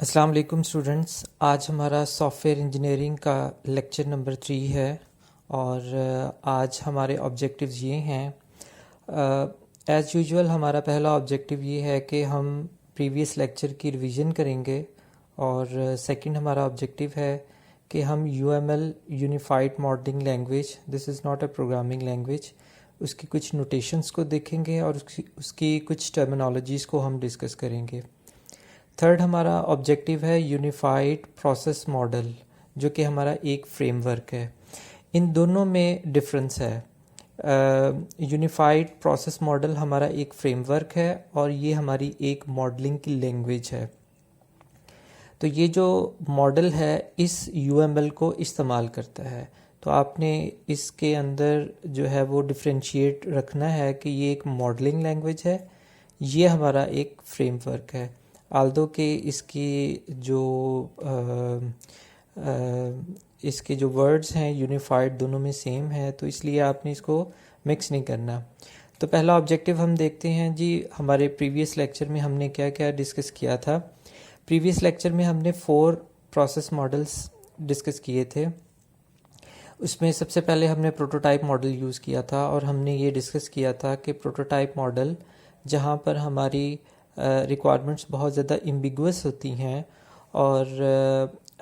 अस्सलाम वालेकुम स्टूडेंट्स। आज हमारा सॉफ्टवेयर इंजीनियरिंग का लेक्चर नंबर 3 है और आज हमारे ऑब्जेक्टिव्स ये हैं। एज़ यूजुअल हमारा पहला ऑब्जेक्टिव ये है कि हम प्रीवियस लेक्चर की रिवीजन करेंगे और सेकंड हमारा ऑब्जेक्टिव है कि हम UML unified modelling language, this is not a programming language, उसकी कुछ नोटेशंस को देखेंगे और उसकी कुछ टर्मिनोलॉजीज़ को हम डिस्कस करेंगे। थर्ड हमारा ऑब्जेक्टिव है यूनिफाइड प्रोसेस मॉडल, जो कि हमारा एक फ्रेमवर्क है। इन दोनों में डिफरेंस है। यूनिफाइड प्रोसेस मॉडल हमारा एक फ्रेमवर्क है और ये हमारी एक मॉडलिंग की लैंग्वेज है। तो ये जो मॉडल है इस यूएमएल को इस्तेमाल करता है, तो आपने इसके अंदर जो है वो डिफरेंशिएट रखना है कि ये एक मॉडलिंग लैंग्वेज है, ये हमारा एक फ्रेमवर्क है। आल्दो के इसके जो वर्ड्स हैं यूनिफाइड दोनों में सेम है, तो इसलिए आपने इसको मिक्स नहीं करना। तो पहला ऑब्जेक्टिव हम देखते हैं जी। हमारे प्रीवियस लेक्चर में हमने क्या क्या डिस्कस किया था। प्रीवियस लेक्चर में हमने 4 प्रोसेस मॉडल्स डिस्कस किए थे। उसमें सबसे पहले हमने प्रोटोटाइप मॉडल यूज़ किया था और हमने ये डिस्कस किया था कि प्रोटोटाइप मॉडल जहाँ पर हमारी रिक्वायरमेंट्स बहुत ज़्यादा एम्बिगुअस होती हैं और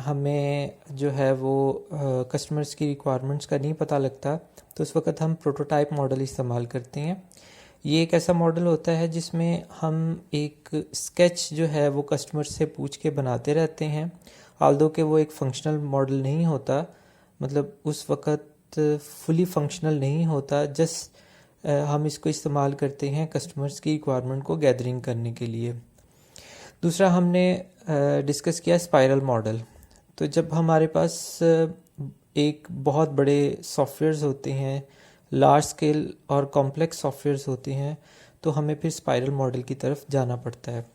हमें जो है वो कस्टमर्स की रिक्वायरमेंट्स का नहीं पता लगता, तो उस वक्त हम प्रोटोटाइप मॉडल इस्तेमाल करते हैं। ये एक ऐसा मॉडल होता है जिसमें हम एक स्केच जो है वो कस्टमर से पूछ के बनाते रहते हैं, आल्दो कि वो एक फंक्शनल मॉडल नहीं होता, मतलब उस वक्त फुली फंक्शनल नहीं होता। जस्ट हम इसको इस्तेमाल करते हैं कस्टमर्स की रिक्वायरमेंट को गैदरिंग करने के लिए। दूसरा हमने डिस्कस किया स्पाइरल मॉडल। तो जब हमारे पास एक बहुत बड़े सॉफ्टवेयर्स होते हैं, लार्ज स्केल और कॉम्प्लेक्स सॉफ्टवेयर्स होते हैं, तो हमें फिर स्पाइरल मॉडल की तरफ जाना पड़ता है।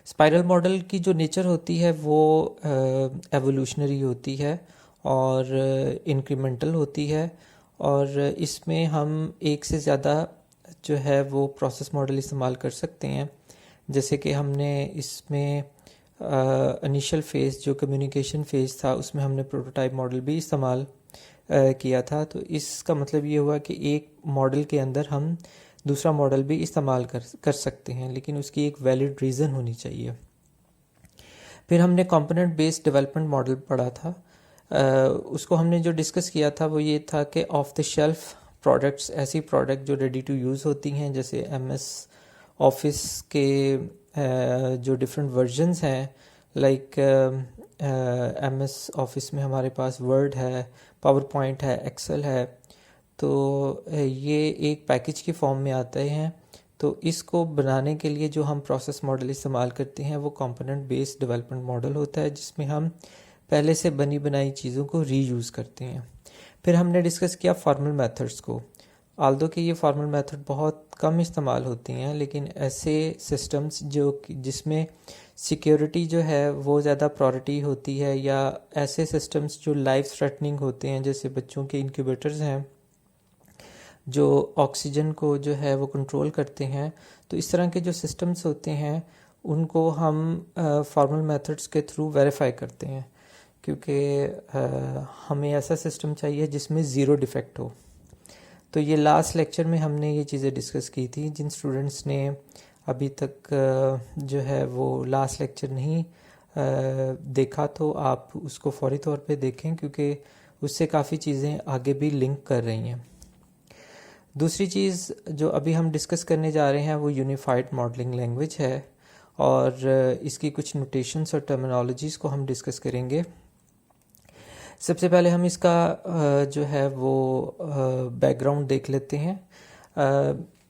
स्पाइरल मॉडल की जो नेचर होती है वो एवोल्यूशनरी होती है और इंक्रीमेंटल होती है, और इसमें हम एक से ज़्यादा जो है वो प्रोसेस मॉडल इस्तेमाल कर सकते हैं। जैसे कि हमने इसमें इनिशियल फ़ेज़ जो कम्युनिकेशन फ़ेज़ था उसमें हमने प्रोटोटाइप मॉडल भी इस्तेमाल किया था। तो इसका मतलब ये हुआ कि एक मॉडल के अंदर हम दूसरा मॉडल भी इस्तेमाल कर सकते हैं, लेकिन उसकी एक वैलिड रीज़न होनी चाहिए। फिर हमने कंपोनेंट बेस्ड डेवलपमेंट मॉडल पढ़ा था। उसको हमने जो डिस्कस किया था वो ये था कि ऑफ द शेल्फ प्रोडक्ट्स, ऐसी प्रोडक्ट जो रेडी टू यूज़ होती हैं, जैसे एमएस ऑफिस के जो डिफरेंट वर्जन्स हैं, लाइक एमएस ऑफिस में हमारे पास वर्ड है, पावर पॉइंट है, एक्सेल है, तो ये एक पैकेज की फॉर्म में आते हैं। तो इसको बनाने के लिए जो हम प्रोसेस मॉडल इस्तेमाल करते हैं वो कंपोनेंट बेस्ड डेवलपमेंट मॉडल होता है, जिसमें हम पहले से बनी बनाई चीज़ों को रीयूज़ करते हैं। फिर हमने डिस्कस किया फॉर्मल मेथड्स को। आल्दो कि ये फॉर्मल मेथड बहुत कम इस्तेमाल होती हैं, लेकिन ऐसे सिस्टम्स जिसमें सिक्योरिटी जो है वो ज़्यादा प्रायोरिटी होती है, या ऐसे सिस्टम्स जो लाइफ थ्रेटनिंग होते हैं, जैसे बच्चों के इंक्यूबेटर्स हैं जो ऑक्सीजन को जो है वो कंट्रोल करते हैं, तो इस तरह के जो सिस्टम्स होते हैं उनको हम फॉर्मल मेथड्स के थ्रू वेरीफाई करते हैं, क्योंकि हमें ऐसा सिस्टम चाहिए जिसमें ज़ीरो डिफेक्ट हो। तो ये लास्ट लेक्चर में हमने ये चीज़ें डिस्कस की थी। जिन स्टूडेंट्स ने अभी तक जो है वो लास्ट लेक्चर नहीं देखा, तो आप उसको फौरी तौर पे देखें, क्योंकि उससे काफ़ी चीज़ें आगे भी लिंक कर रही हैं। दूसरी चीज़ जो अभी हम डिस्कस करने जा रहे हैं वो यूनिफाइड मॉडलिंग लैंग्वेज है, और इसकी कुछ नोटेशंस और टर्मिनोलॉजीज़ को हम डिस्कस करेंगे। सबसे पहले हम इसका जो है वो बैकग्राउंड देख लेते हैं।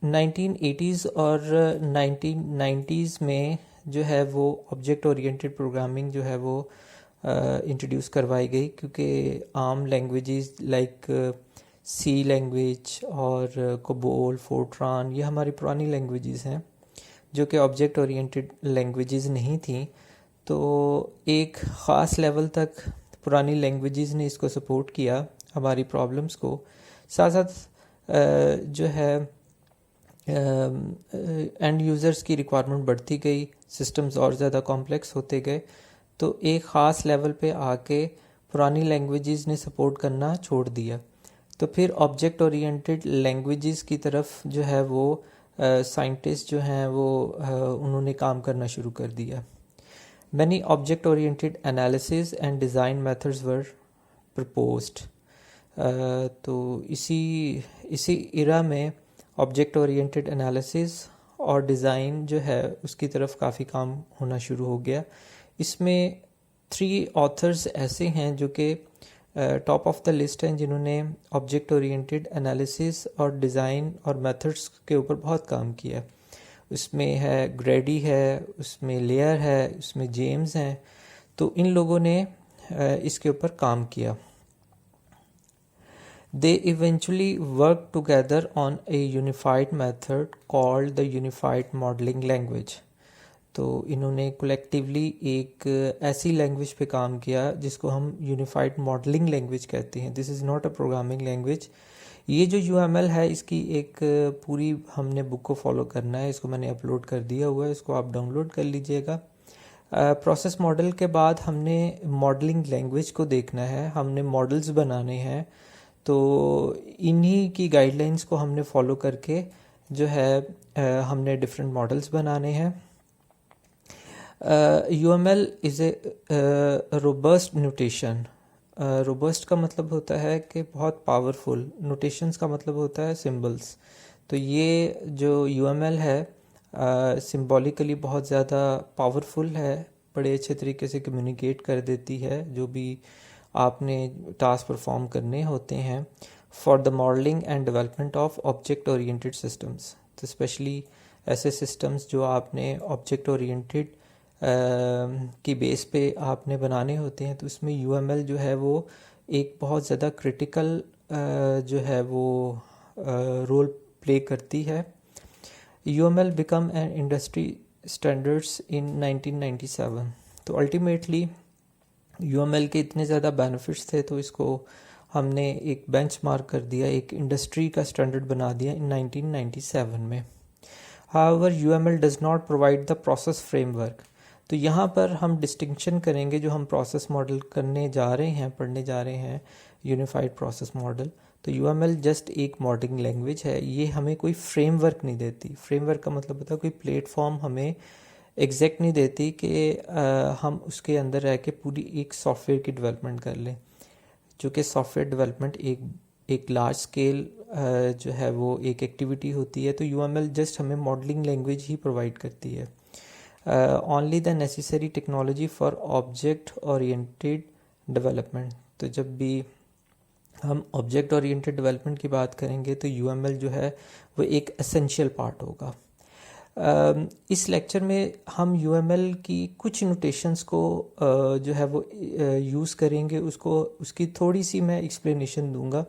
1980s और 1990s में जो है वो ऑब्जेक्ट ओरिएंटेड प्रोग्रामिंग जो है वो इंट्रोड्यूस करवाई गई, क्योंकि आम लैंग्वेजेस लाइक सी लैंग्वेज और कोबोल, फोर्ट्रान, ये हमारी पुरानी लैंग्वेजेस हैं जो कि ऑब्जेक्ट ओरिएंटेड लैंग्वेजेस नहीं थी। तो एक ख़ास लेवल तक पुरानी लैंग्वेजेस ने इसको सपोर्ट किया हमारी प्रॉब्लम्स को। साथ साथ जो है एंड यूज़र्स की रिक्वायरमेंट बढ़ती गई, सिस्टम्स और ज़्यादा कॉम्प्लेक्स होते गए, तो एक ख़ास लेवल पे आके पुरानी लैंग्वेजेस ने सपोर्ट करना छोड़ दिया। तो फिर ऑब्जेक्ट ओरिएंटेड लैंग्वेजेस की तरफ जो है वो साइंटिस्ट जो हैं वो उन्होंने काम करना शुरू कर दिया। Many object oriented analysis and design methods were proposed. तो इसी इरा में ऑब्जेक्ट ओरिएंटेड एनालिसिस और डिज़ाइन जो है उसकी तरफ काफ़ी काम होना शुरू हो गया। इसमें 3 ऑथर्स ऐसे हैं जो कि टॉप ऑफ द लिस्ट हैं जिन्होंने ऑब्जेक्ट ओरिएंटेड एनालिसिस और डिज़ाइन और मेथड्स के ऊपर बहुत काम किया। उसमें है ग्रेडी है, उसमें लेयर है, उसमें जेम्स हैं। तो इन लोगों ने इसके ऊपर काम किया। They eventually worked together on a unified method called the Unified Modeling Language. तो इन्होंने कलेक्टिवली एक ऐसी लैंग्वेज पे काम किया जिसको हम यूनिफाइड मॉडलिंग लैंग्वेज कहते हैं। This is not a programming language. ये जो UML है इसकी एक पूरी हमने बुक को फॉलो करना है। इसको मैंने अपलोड कर दिया हुआ है, इसको आप डाउनलोड कर लीजिएगा। प्रोसेस मॉडल के बाद हमने मॉडलिंग लैंग्वेज को देखना है, हमने मॉडल्स बनाने हैं। तो इन्हीं की गाइडलाइंस को हमने फॉलो करके जो है हमने डिफरेंट मॉडल्स बनाने हैं। UML is a robust notation. Robust का मतलब होता है कि बहुत पावरफुल, नोटेशंस का मतलब होता है सिंबल्स। तो ये जो UML है सिंबॉलिकली बहुत ज़्यादा पावरफुल है, बड़े अच्छे तरीके से कम्युनिकेट कर देती है जो भी आपने टास्क परफॉर्म करने होते हैं। For the modelling and development of object oriented systems, तो स्पेशली ऐसे सिस्टम्स जो आपने ऑब्जेक्ट ओरिएंटेड की बेस पे आपने बनाने होते हैं, तो इसमें UML जो है वो एक बहुत ज़्यादा क्रिटिकल जो है वो रोल प्ले करती है। UML become an industry standards in 1997। तो अल्टीमेटली UML के इतने ज़्यादा बेनिफिट्स थे तो इसको हमने एक बेंचमार्क कर दिया, एक इंडस्ट्री का स्टैंडर्ड बना दिया इन 1997 में। However, UML does not provide the process framework। तो यहाँ पर हम डिस्टिंक्शन करेंगे, जो हम प्रोसेस मॉडल करने जा रहे हैं, पढ़ने जा रहे हैं यूनिफाइड प्रोसेस मॉडल। तो UML जस्ट एक मॉडलिंग लैंग्वेज है, ये हमें कोई फ्रेमवर्क नहीं देती। फ्रेमवर्क का मतलब होता है कोई प्लेटफॉर्म हमें एग्जैक्ट नहीं देती कि हम उसके अंदर रह के पूरी एक सॉफ्टवेयर की डेवलपमेंट कर लें, जो कि सॉफ्टवेयर डेवलपमेंट एक लार्ज स्केल जो है वो एक एक्टिविटी होती है। तो UML जस्ट हमें मॉडलिंग लैंग्वेज ही प्रोवाइड करती है। Only the necessary technology for object oriented development. तो जब भी हम ऑब्जेक्ट ओरिएंटेड डेवलपमेंट की बात करेंगे तो UML जो है वो एक एसेंशियल पार्ट होगा। इस लेक्चर में हम UML की कुछ नोटेशंस को जो है वो यूज़ करेंगे, उसकी थोड़ी सी मैं एक्सप्लेनेशन दूंगा,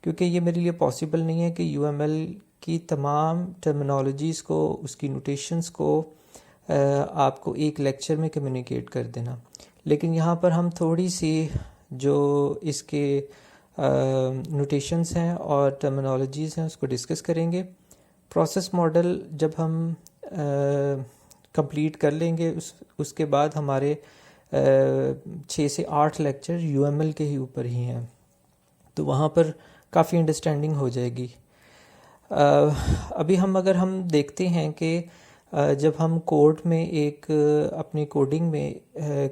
क्योंकि ये मेरे लिए पॉसिबल नहीं है कि UML की तमाम टर्मिनोलॉजीज़ को, उसकी नोटेशंस को आपको एक लेक्चर में कम्युनिकेट कर देना। लेकिन यहाँ पर हम थोड़ी सी जो इसके नोटेशंस हैं और टर्मिनोलॉजीज़ हैं उसको डिस्कस करेंगे। प्रोसेस मॉडल जब हम कंप्लीट कर लेंगे उसके बाद हमारे 6 से 8 लेक्चर UML के ही ऊपर ही हैं, तो वहाँ पर काफ़ी अंडरस्टैंडिंग हो जाएगी। अभी अगर हम देखते हैं कि जब हम कोड में अपनी कोडिंग में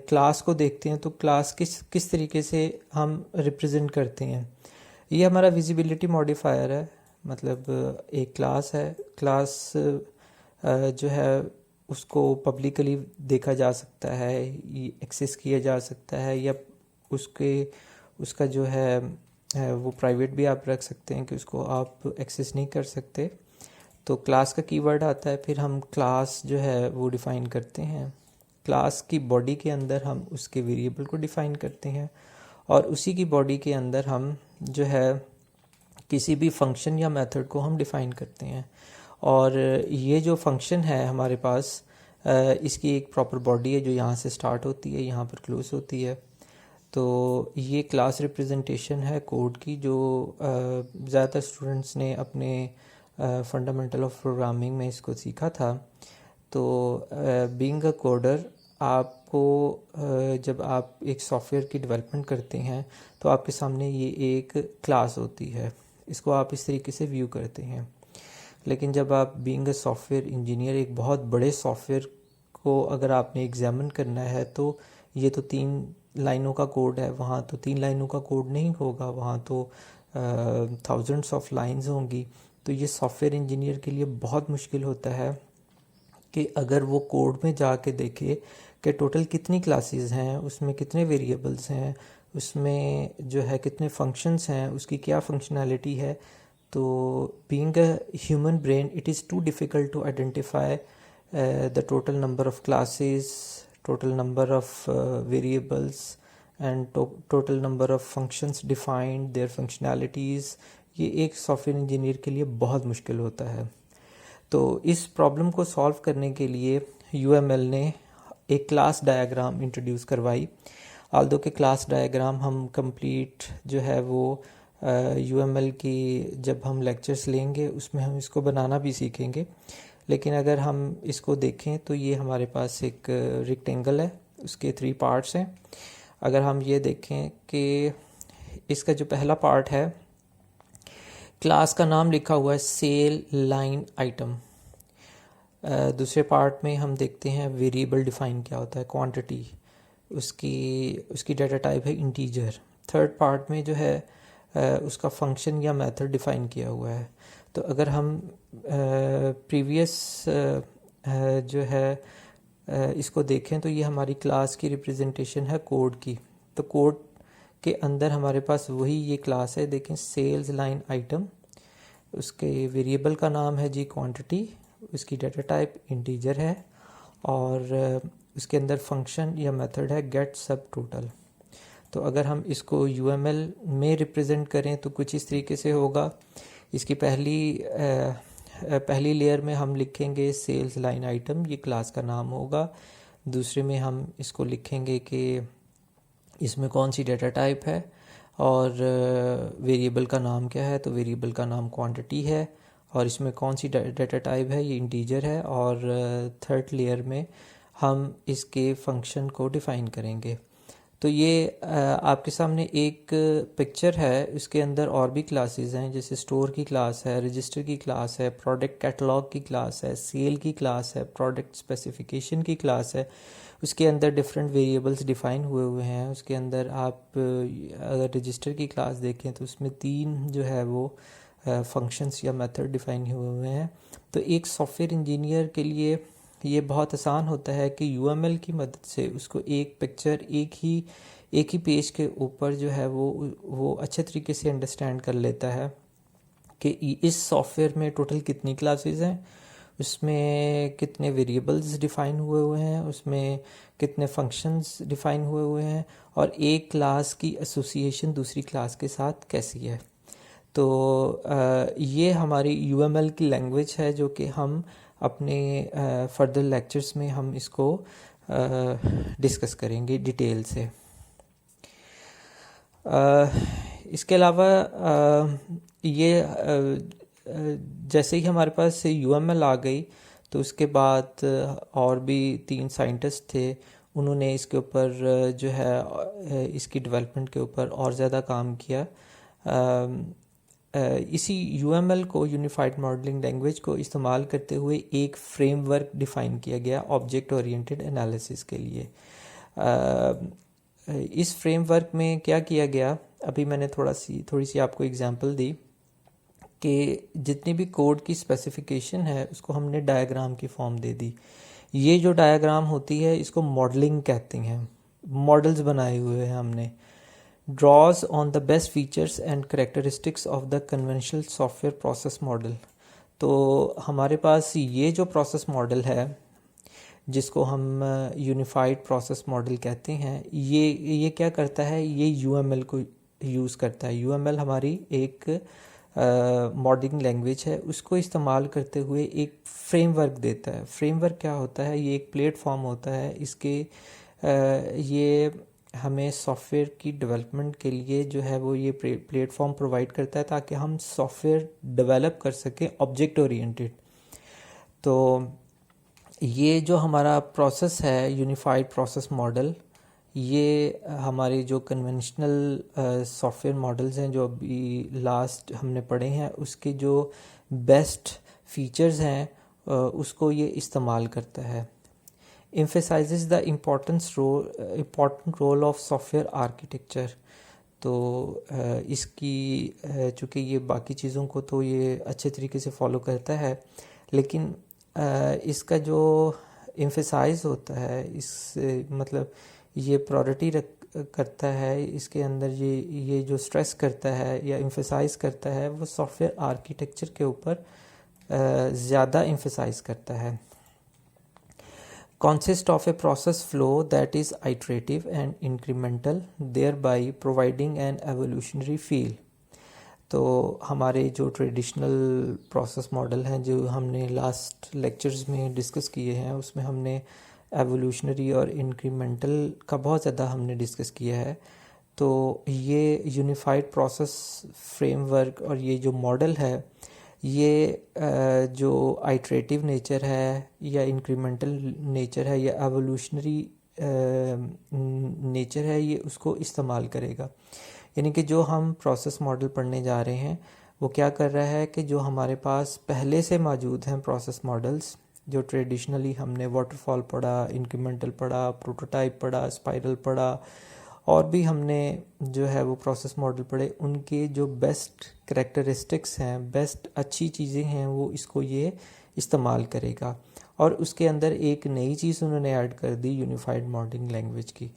क्लास को देखते हैं तो क्लास किस तरीके से हम रिप्रेजेंट करते हैं। ये हमारा विजिबिलिटी मॉडिफायर है, मतलब एक क्लास है। क्लास जो है उसको पब्लिकली देखा जा सकता है, एक्सेस किया जा सकता है, या उसका जो है वो प्राइवेट भी आप रख सकते हैं कि उसको आप एक्सेस नहीं कर सकते। तो क्लास का कीवर्ड आता है, फिर हम क्लास जो है वो डिफ़ाइन करते हैं। क्लास की बॉडी के अंदर हम उसके वेरिएबल को डिफ़ाइन करते हैं, और उसी की बॉडी के अंदर हम जो है किसी भी फंक्शन या मेथड को हम डिफ़ाइन करते हैं। और ये जो फंक्शन है हमारे पास, इसकी एक प्रॉपर बॉडी है जो यहाँ से स्टार्ट होती है, यहाँ पर क्लोज होती है। तो ये क्लास रिप्रेजेंटेशन है कोड की, जो ज़्यादातर स्टूडेंट्स ने अपने फंडामेंटल ऑफ प्रोग्रामिंग में इसको सीखा था। तो बीइंग अ कोडर आपको जब आप एक सॉफ्टवेयर की डेवलपमेंट करते हैं तो आपके सामने ये एक क्लास होती है, इसको आप इस तरीके से व्यू करते हैं। लेकिन जब आप बीइंग अ सॉफ्टवेयर इंजीनियर एक बहुत बड़े सॉफ्टवेयर को अगर आपने एग्जामिन करना है तो ये तो 3 लाइनों का कोड है, वहाँ तो 3 लाइनों का कोड नहीं होगा, वहाँ तो थाउजेंड्स ऑफ लाइंस होंगी। तो ये सॉफ्टवेयर इंजीनियर के लिए बहुत मुश्किल होता है कि अगर वो कोड में जाके देखे कि टोटल कितनी क्लासेस हैं, उसमें कितने वेरिएबल्स हैं, उसमें जो है कितने फंक्शंस हैं, उसकी क्या फंक्शनैलिटी है। तो being a human brain it is too difficult to identify the total number of classes, total number of variables and total number of functions defined, their functionalities। ये एक सॉफ्टवेयर इंजीनियर के लिए बहुत मुश्किल होता है। तो इस प्रॉब्लम को सॉल्व करने के लिए UML ने एक क्लास डायग्राम इंट्रोड्यूस करवाई। आल्दो के क्लास डायग्राम हम कंप्लीट जो है वो UML की जब हम लेक्चर्स लेंगे उसमें हम इसको बनाना भी सीखेंगे। लेकिन अगर हम इसको देखें तो ये हमारे पास एक रेक्टेंगल है, उसके 3 पार्ट्स हैं। अगर हम ये देखें कि इसका जो पहला पार्ट है, क्लास का नाम लिखा हुआ है सेल लाइन आइटम। दूसरे पार्ट में हम देखते हैं वेरिएबल डिफाइन क्या होता है, क्वांटिटी, उसकी डाटा टाइप है इंटीजर। थर्ड पार्ट में जो है उसका फंक्शन या मेथड डिफाइन किया हुआ है। तो अगर हम प्रीवियस जो है इसको देखें तो ये हमारी क्लास की रिप्रेजेंटेशन है कोड की। तो कोड के अंदर हमारे पास वही ये क्लास है, देखें सेल्स लाइन आइटम, उसके वेरिएबल का नाम है जी क्वांटिटी, उसकी डाटा टाइप इंटीजर है और उसके अंदर फंक्शन या मेथड है गेट सब टोटल। तो अगर हम इसको UML में रिप्रेजेंट करें तो कुछ इस तरीके से होगा। इसकी पहली लेयर में हम लिखेंगे सेल्स लाइन आइटम, ये क्लास का नाम होगा। दूसरे में हम इसको लिखेंगे कि इसमें कौन सी डाटा टाइप है और वेरिएबल का नाम क्या है, तो वेरिएबल का नाम क्वांटिटी है और इसमें कौन सी डाटा टाइप है, ये इंटीजर है। और थर्ड लेयर में हम इसके फंक्शन को डिफ़ाइन करेंगे। तो ये आपके सामने एक पिक्चर है, इसके अंदर और भी क्लासेस हैं, जैसे स्टोर की क्लास है, रजिस्टर की क्लास है, प्रोडक्ट कैटलॉग की क्लास है, सेल की क्लास है, प्रोडक्ट स्पेसिफिकेशन की क्लास है। उसके अंदर डिफरेंट वेरिएबल्स डिफ़ाइन हुए हैं। उसके अंदर आप अगर रजिस्टर की क्लास देखें तो उसमें 3 जो है वो फंक्शंस या मेथड डिफ़ाइन हुए हैं। तो एक सॉफ्टवेयर इंजीनियर के लिए ये बहुत आसान होता है कि UML की मदद से उसको एक पिक्चर एक ही पेज के ऊपर जो है वो अच्छे तरीके से अंडरस्टैंड कर लेता है कि इस सॉफ्टवेयर में टोटल कितनी क्लासेस हैं, उसमें कितने वेरिएबल्स डिफ़ाइन हुए हैं, उसमें कितने फंक्शंस डिफ़ाइन हुए हैं और एक क्लास की एसोसिएशन दूसरी क्लास के साथ कैसी है। तो ये हमारी UML की लैंग्वेज है जो कि हम अपने फर्दर लेक्चर्स में हम इसको डिस्कस करेंगे डिटेल से। इसके अलावा ये जैसे ही हमारे पास UML आ गई तो उसके बाद और भी 3 साइंटिस्ट थे, उन्होंने इसके ऊपर जो है इसकी डेवलपमेंट के ऊपर और ज़्यादा काम किया। इसी UML को यूनिफाइड मॉडलिंग लैंग्वेज को इस्तेमाल करते हुए एक फ्रेमवर्क डिफ़ाइन किया गया ऑब्जेक्ट ओरिएंटेड एनालिसिस के लिए। इस फ्रेमवर्क में क्या किया गया, अभी मैंने थोड़ी सी आपको एग्जांपल दी कि जितनी भी कोड की स्पेसिफिकेशन है उसको हमने डायग्राम की फॉर्म दे दी। ये जो डायग्राम होती है इसको मॉडलिंग कहते हैं, मॉडल्स बनाए हुए हैं हमने। draws on the best features and characteristics of the conventional software process model। तो हमारे पास ये जो प्रोसेस मॉडल है जिसको हम यूनिफाइड प्रोसेस मॉडल कहते हैं, ये क्या करता है, ये UML को यूज़ करता है। UML हमारी एक मॉडलिंग लैंग्वेज है, उसको इस्तेमाल करते हुए एक फ्रेमवर्क देता है। फ्रेमवर्क क्या होता है, ये एक प्लेटफॉर्म होता है, इसके ये हमें सॉफ्टवेयर की डेवलपमेंट के लिए जो है वो ये प्लेटफॉर्म प्रोवाइड करता है ताकि हम सॉफ्टवेयर डेवलप कर सकें ऑब्जेक्ट ओरिएंटेड। तो ये जो हमारा प्रोसेस है यूनिफाइड प्रोसेस मॉडल, ये हमारे जो कन्वेंशनल सॉफ्टवेयर मॉडल्स हैं जो अभी लास्ट हमने पढ़े हैं उसके जो बेस्ट फीचर्स हैं उसको ये इस्तेमाल करता है। emphasizes the important role of software architecture. तो इसकी चूँकि ये बाकी चीज़ों को तो ये अच्छे तरीके से फॉलो करता है, लेकिन इसका जो एम्फेसाइज होता है इस मतलब ये प्रायोरिटी करता है, इसके अंदर ये जो स्ट्रेस करता है या एम्फेसाइज करता है वो सॉफ्टवेयर आर्किटेक्चर के ऊपर ज़्यादा एम्फेसाइज करता है। Consist of a process flow that is iterative and incremental, thereby providing an evolutionary feel। तो हमारे जो ट्रेडिशनल प्रोसेस मॉडल हैं जो हमने लास्ट लेक्चर्स में डिस्कस किए हैं उसमें हमने एवोल्यूशनरी और इंक्रीमेंटल का बहुत ज़्यादा हमने डिस्कस किया है। तो ये यूनिफाइड प्रोसेस फ्रेमवर्क और ये जो मॉडल है ये जो आइट्रेटिव नेचर है या इंक्रीमेंटल नेचर है या एवोल्यूशनरी नेचर है, ये उसको इस्तेमाल करेगा। यानी कि जो हम प्रोसेस मॉडल पढ़ने जा रहे हैं वो क्या कर रहा है कि जो हमारे पास पहले से मौजूद हैं प्रोसेस मॉडल्स, जो ट्रेडिशनली हमने वाटरफॉल पढ़ा, इंक्रीमेंटल पढ़ा, प्रोटोटाइप पढ़ा, स्पाइरल पढ़ा और भी हमने जो है वो प्रोसेस मॉडल पढ़े, उनके जो बेस्ट करैक्टरिस्टिक्स हैं, बेस्ट अच्छी चीज़ें हैं वो इसको ये इस्तेमाल करेगा। और उसके अंदर एक नई चीज़ उन्होंने ऐड कर दी यूनिफाइड मॉडलिंग लैंग्वेज की।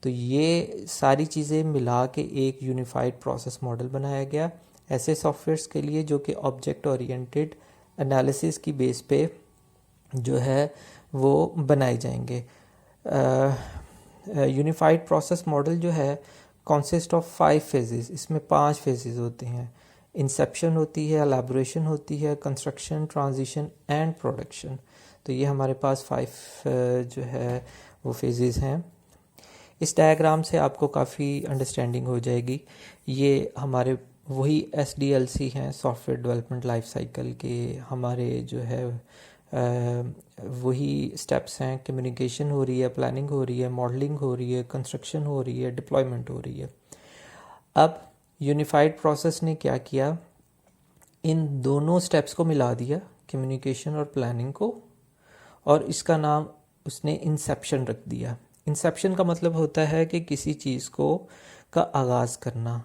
तो ये सारी चीज़ें मिला के एक यूनिफाइड प्रोसेस मॉडल बनाया गया ऐसे सॉफ्टवेयर्स के लिए जो कि ऑब्जेक्ट ओरिएंटेड एनालिसिस की बेस पे जो है वो बनाए जाएंगे। यूनिफाइड प्रोसेस मॉडल जो है कॉन्सिस्ट ऑफ 5 फेजेस, इसमें 5 फेजेस होते हैं। इंसेप्शन होती है, एलैबोरेशन होती है, कंस्ट्रक्शन, ट्रांजिशन एंड प्रोडक्शन। तो ये हमारे पास 5 जो है वो फेजेस हैं। इस डायग्राम से आपको काफ़ी अंडरस्टैंडिंग हो जाएगी। ये हमारे वही SDLC हैं, सॉफ्टवेयर डेवलपमेंट लाइफ साइकिल के हमारे जो है वही स्टेप्स हैं। कम्युनिकेशन हो रही है, प्लानिंग हो रही है, मॉडलिंग हो रही है, कंस्ट्रक्शन हो रही है, डिप्लॉयमेंट हो रही है। अब यूनिफाइड प्रोसेस ने क्या किया, इन दोनों स्टेप्स को मिला दिया, कम्युनिकेशन और प्लानिंग को, और इसका नाम उसने इंसेप्शन रख दिया। इंसेप्शन का मतलब होता है कि किसी चीज़ को का आगाज़ करना,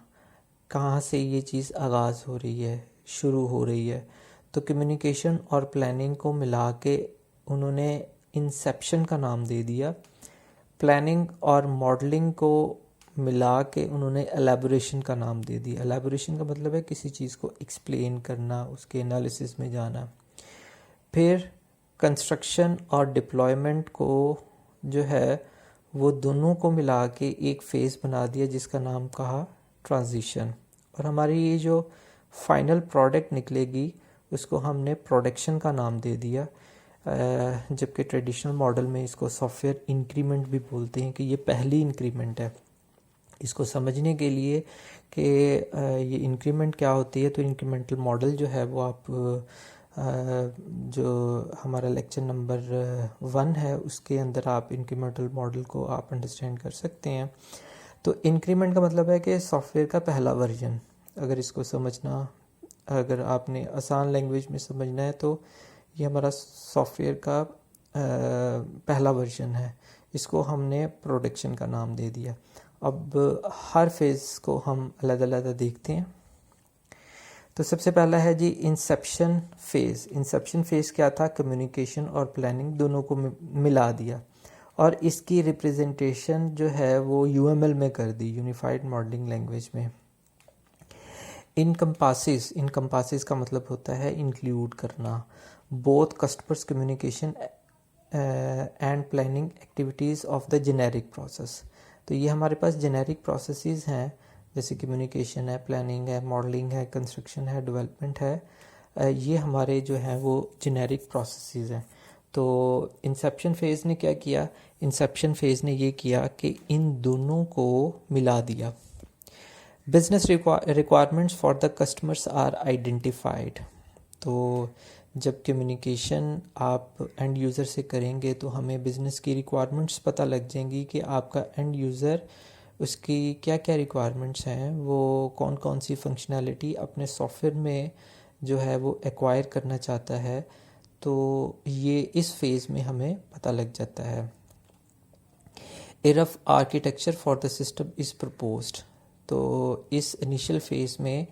कहाँ से ये चीज़ आगाज़ हो रही है, शुरू हो रही है। तो कम्युनिकेशन और प्लानिंग को मिला के उन्होंने इंसेप्शन का नाम दे दिया। प्लानिंग और मॉडलिंग को मिला के उन्होंने एलैबोरेशन का नाम दे दिया। एलैबोरेशन का मतलब है किसी चीज़ को एक्सप्लेन करना, उसके एनालिसिस में जाना। फिर कंस्ट्रक्शन और डिप्लॉयमेंट को जो है वो दोनों को मिला के एक फेज़ बना दिया जिसका नाम कहा ट्रांजिशन। और हमारी ये जो फाइनल प्रोडक्ट निकलेगी उसको हमने प्रोडक्शन का नाम दे दिया, जबकि ट्रेडिशनल मॉडल में इसको सॉफ्टवेयर इंक्रीमेंट भी बोलते हैं कि ये पहली इंक्रीमेंट है। इसको समझने के लिए कि ये इंक्रीमेंट क्या होती है, तो इंक्रीमेंटल मॉडल जो है वो आप जो हमारा लेक्चर नंबर 1 है उसके अंदर आप इंक्रीमेंटल मॉडल को आप अंडरस्टैंड कर सकते हैं। तो इंक्रीमेंट का मतलब है कि सॉफ्टवेयर का पहला वर्जन। अगर इसको समझना, अगर आपने आसान लैंग्वेज में समझना है तो ये हमारा सॉफ्टवेयर का पहला वर्जन है, इसको हमने प्रोडक्शन का नाम दे दिया। अब हर फेज़ को हम अलग अलग देखते हैं। तो सबसे पहला है जी इंसेप्शन फेज़। इंसेप्शन फेज़ क्या था, कम्युनिकेशन और प्लानिंग दोनों को मिला दिया और इसकी रिप्रेजेंटेशन जो है वो UML में कर दी, यूनिफाइड मॉडलिंग लैंग्वेज में। इनकम्पासिस का मतलब होता है इंक्लूड करना, both customers communication and planning activities of the generic process. तो ये हमारे पास जेनेरिक प्रोसेसेस हैं, जैसे कम्युनिकेशन है, प्लानिंग है, मॉडलिंग है, कंस्ट्रक्शन है, डेवलपमेंट है। ये हमारे जो हैं वो जेनेरिक प्रोसेसेस हैं। तो इंसेप्शन फेज़ ने क्या किया, इंसेप्शन फेज़ ने ये किया कि इन दोनों को मिला दिया। Business requirements for the customers are identified. तो जब कम्युनिकेशन आप एंड यूज़र से करेंगे तो हमें बिज़नेस की रिक्वायरमेंट्स पता लग जाएंगी कि आपका एंड यूज़र उसकी क्या क्या रिक्वायरमेंट्स हैं, वो कौन कौन सी फंक्शनैलिटी अपने सॉफ्टवेयर में जो है वो एक्वायर करना चाहता है। तो ये इस फेज़ में हमें पता लग जाता है। ए rough architecture for the system is proposed. तो इस इनिशियल फेज़ में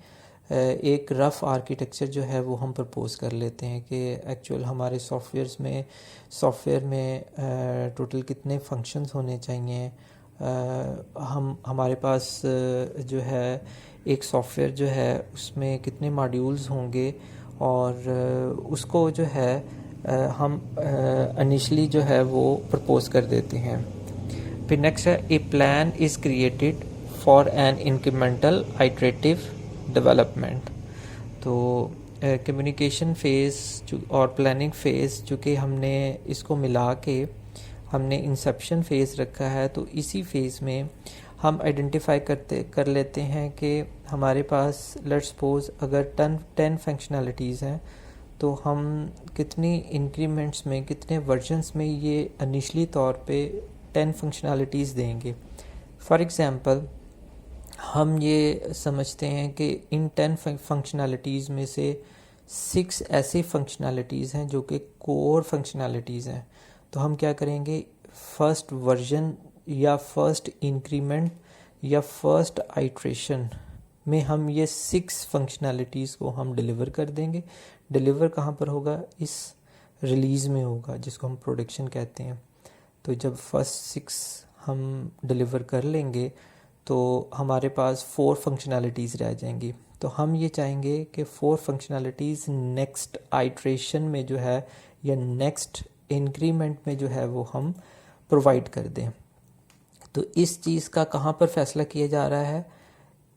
एक रफ़ आर्किटेक्चर जो है वो हम प्रपोज कर लेते हैं कि एक्चुअल हमारे सॉफ्टवेयर में टोटल कितने फंक्शंस होने चाहिए। हमारे पास जो है एक सॉफ्टवेयर जो है उसमें कितने मॉड्यूल्स होंगे, और उसको जो है हम इनिशियली जो है वो प्रपोज कर देते हैं। फिर नेक्स्ट है a plan is created for an incremental iterative development. तो कम्युनिकेशन फ़ेज़ और प्लानिंग फ़ेज़ चूँकि हमने इसको मिला के हमने इंसेप्शन फ़ेज़ रखा है, तो इसी फेज़ में हम आइडेंटिफाई कर लेते हैं कि हमारे पास लेट्स सपोज अगर 10 फंक्शनैलिटीज़ हैं, तो हम कितनी इंक्रीमेंट्स में, कितने वर्जन्स में ये इनिशियली तौर पे 10 फंक्शनैलिटीज़ देंगे। फॉर एग्ज़ाम्पल हम ये समझते हैं कि इन 10 फंक्शनैलिटीज़ में से 6 ऐसी फंक्शनैलिटीज़ हैं जो कि कोर फंक्शनैलिटीज़ हैं। तो हम क्या करेंगे, फर्स्ट वर्जन या फर्स्ट इंक्रीमेंट या फर्स्ट आइट्रेशन में हम ये 6 फंक्शनैलिटीज़ को हम डिलीवर कर देंगे। डिलीवर कहाँ पर होगा, इस रिलीज़ में होगा जिसको हम प्रोडक्शन कहते हैं। तो जब फर्स्ट 6 हम डिलीवर कर लेंगे तो हमारे पास 4 फंक्शनैलिटीज़ रह जाएंगी। तो हम ये चाहेंगे कि 4 फंक्शनैलिटीज़ नेक्स्ट आइट्रेशन में जो है या नेक्स्ट इंक्रीमेंट में जो है वो हम प्रोवाइड कर दें। तो इस चीज़ का कहाँ पर फैसला किया जा रहा है,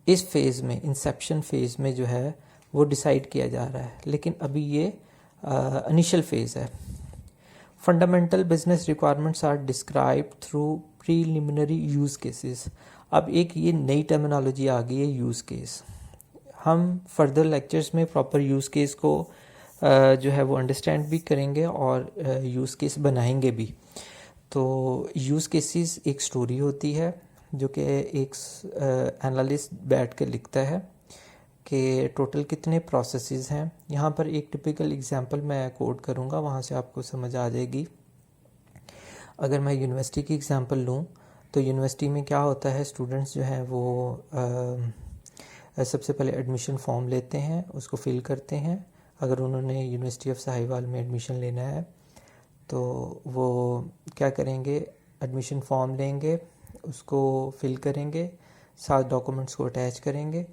इस फेज़ में, इंसेप्शन फेज़ में जो है वो डिसाइड किया जा रहा है। लेकिन अभी ये इनिशियल फेज़ है। Fundamental business requirements are describe through preliminary use cases. अब एक ये नई टर्मिनोलॉजी आ गई है, यूज़ केस। हम फर्दर लेक्चर्स में प्रॉपर यूज़ केस को जो है वो अंडरस्टैंड भी करेंगे और यूज़ केस बनाएंगे भी। तो यूज़ केसेस एक स्टोरी होती है जो कि एक एनालिस्ट बैठ के लिखता है कि टोटल कितने प्रोसेसेस हैं। यहाँ पर एक टिपिकल एग्जांपल मैं कोट करूँगा, वहाँ से आपको समझ आ जाएगी। अगर मैं यूनिवर्सिटी की एग्जांपल लूँ तो यूनिवर्सिटी में क्या होता है, स्टूडेंट्स जो हैं वो सबसे पहले एडमिशन फॉर्म लेते हैं, उसको फिल करते हैं। अगर उन्होंने यूनिवर्सिटी ऑफ साहिवाल में एडमिशन लेना है तो वो क्या करेंगे, एडमिशन फॉर्म लेंगे, उसको फिल करेंगे, साथ डॉक्यूमेंट्स को अटैच करेंगे,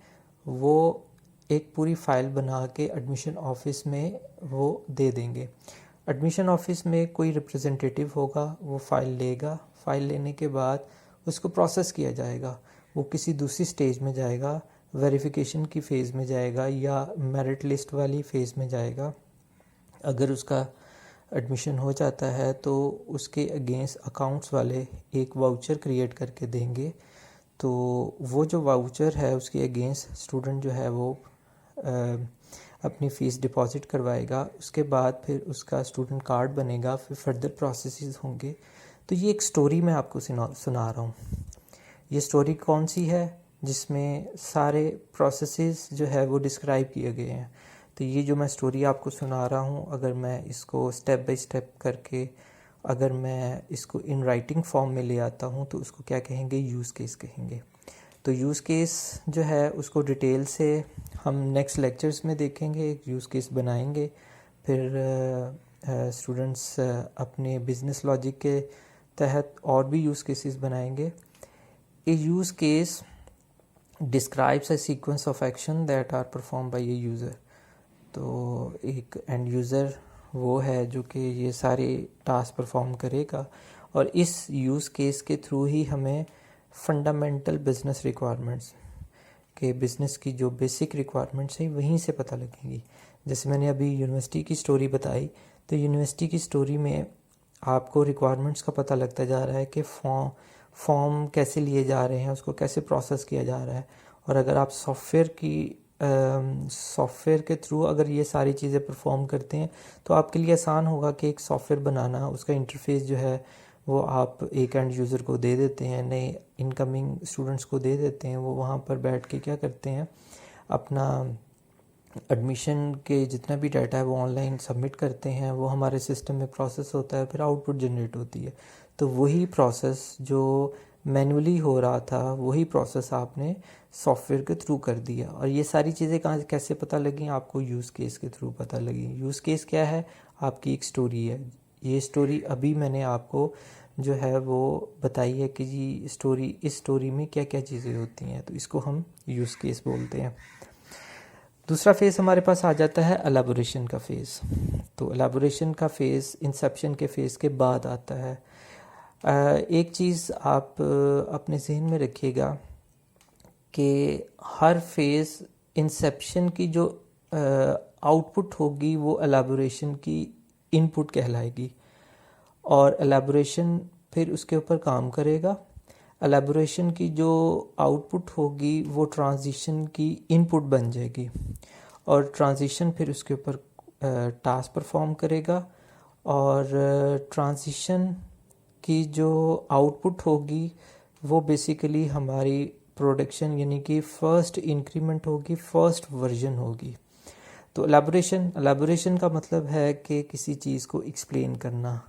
वो एक पूरी फ़ाइल बना के एडमिशन ऑफिस में वो दे देंगे। एडमिशन ऑफिस में कोई रिप्रेजेंटेटिव होगा, वो फ़ाइल लेगा। फ़ाइल लेने के बाद उसको प्रोसेस किया जाएगा, वो किसी दूसरी स्टेज में जाएगा, वेरिफिकेशन की फ़ेज़ में जाएगा या मेरिट लिस्ट वाली फ़ेज़ में जाएगा। अगर उसका एडमिशन हो जाता है तो उसके अगेंस्ट अकाउंट्स वाले एक वाउचर क्रिएट करके देंगे। तो वो जो वाउचर है उसके अगेंस्ट स्टूडेंट जो है वो अपनी फ़ीस डिपॉजिट करवाएगा। उसके बाद फिर उसका स्टूडेंट कार्ड बनेगा, फिर फर्दर प्रोसेसेस होंगे। तो ये एक स्टोरी मैं आपको सुना रहा हूँ। ये स्टोरी कौन सी है, जिसमें सारे प्रोसेसेस जो है वो डिस्क्राइब किए गए हैं। तो ये जो मैं स्टोरी आपको सुना रहा हूँ, अगर मैं इसको स्टेप बाय स्टेप करके अगर मैं इसको इन राइटिंग फॉर्म में ले आता हूँ तो उसको क्या कहेंगे, यूज़ केस कहेंगे। तो यूज़ केस जो है उसको डिटेल से हम नेक्स्ट लेक्चर्स में देखेंगे, एक यूज़ केस बनाएंगे। फिर स्टूडेंट्स अपने बिजनेस लॉजिक के तहत और भी यूज़ केसेस बनाएंगे। A use case describes a sequence of action that are perform by a user. तो एक एंड यूज़र वो है जो कि ये सारे टास्क परफॉर्म करेगा, और इस यूज़ केस के थ्रू ही हमें फंडामेंटल बिजनेस रिक्वायरमेंट्स के बिज़नेस की जो बेसिक रिक्वायरमेंट्स हैं वहीं से पता लगेंगी। जैसे मैंने अभी यूनिवर्सिटी की स्टोरी बताई, तो यूनिवर्सिटी की स्टोरी में आपको रिक्वायरमेंट्स का पता लगता जा रहा है कि फॉर्म कैसे लिए जा रहे हैं, उसको कैसे प्रोसेस किया जा रहा है। और अगर आप सॉफ्टवेयर की सॉफ्टवेयर के थ्रू अगर ये सारी चीज़ें परफॉर्म करते हैं तो आपके लिए आसान होगा कि एक सॉफ्टवेयर बनाना, उसका इंटरफेस जो है वो आप एक एंड यूज़र को दे देते हैं, नए इनकमिंग स्टूडेंट्स को दे देते हैं। वो वहाँ पर बैठ के क्या करते हैं, अपना एडमिशन के जितना भी डाटा है वो ऑनलाइन सबमिट करते हैं, वो हमारे सिस्टम में प्रोसेस होता है, फिर आउटपुट जनरेट होती है। तो वही प्रोसेस जो मैनुअली हो रहा था वही प्रोसेस आपने सॉफ्टवेयर के थ्रू कर दिया। और ये सारी चीज़ें कहाँ कैसे पता लगी आपको? यूज़ केस के थ्रू पता लगी। यूज़ केस क्या है? आपकी एक स्टोरी है। ये स्टोरी अभी मैंने आपको जो है वो बताई है कि जी इस स्टोरी में क्या क्या चीज़ें होती हैं, तो इसको हम यूज़ केस बोलते हैं। दूसरा फेज़ हमारे पास आ जाता है एलाबोरेशन का फेज़। तो एलाबोरेशन का फेज़ इंसेप्शन के फेज़ के बाद आता है। एक चीज़ आप अपने जहन में रखिएगा कि हर फेज़ इंसेप्शन की जो आउटपुट होगी वो एलाबोरेशन की इनपुट कहलाएगी, और एलाबोरेशन फिर उसके ऊपर काम करेगा। एलाबोरेशन की जो आउटपुट होगी वो ट्रांजिशन की इनपुट बन जाएगी, और ट्रांजिशन फिर उसके ऊपर टास्क परफॉर्म करेगा, और ट्रांजिशन की जो आउटपुट होगी वो बेसिकली हमारी प्रोडक्शन यानी कि फर्स्ट इंक्रीमेंट होगी, फर्स्ट वर्जन होगी। तो एलाबोरेशन का मतलब है कि किसी चीज़ को एक्सप्लेन करना।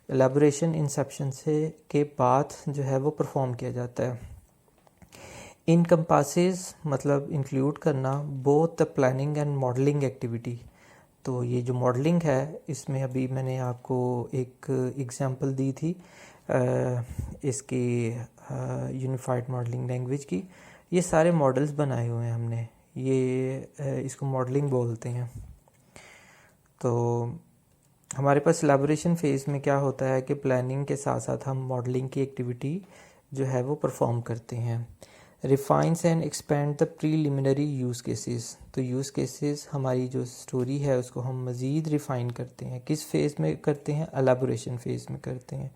एलाबोरेशन इंसेप्शन से के बाद जो है वो परफॉर्म किया जाता है। इनकम्पासेस मतलब इंक्लूड करना both the planning and modelling activity. तो ये जो मॉडलिंग है इसमें अभी मैंने आपको एक एग्जांपल दी थी इसकी यूनिफाइड मॉडलिंग लैंग्वेज की। ये सारे मॉडल्स बनाए हुए हैं हमने, ये इसको मॉडलिंग बोलते हैं। तो हमारे पास एलाबोरेशन फेज़ में क्या होता है कि प्लानिंग के साथ साथ हम मॉडलिंग की एक्टिविटी जो है वो परफॉर्म करते हैं। Refines and expand the preliminary use cases. तो यूज़ केसेस हमारी जो स्टोरी है उसको हम मज़ीद रिफ़ाइन करते हैं। किस फेज़ में करते हैं? एलाबोरेशन फेज़ में करते हैं।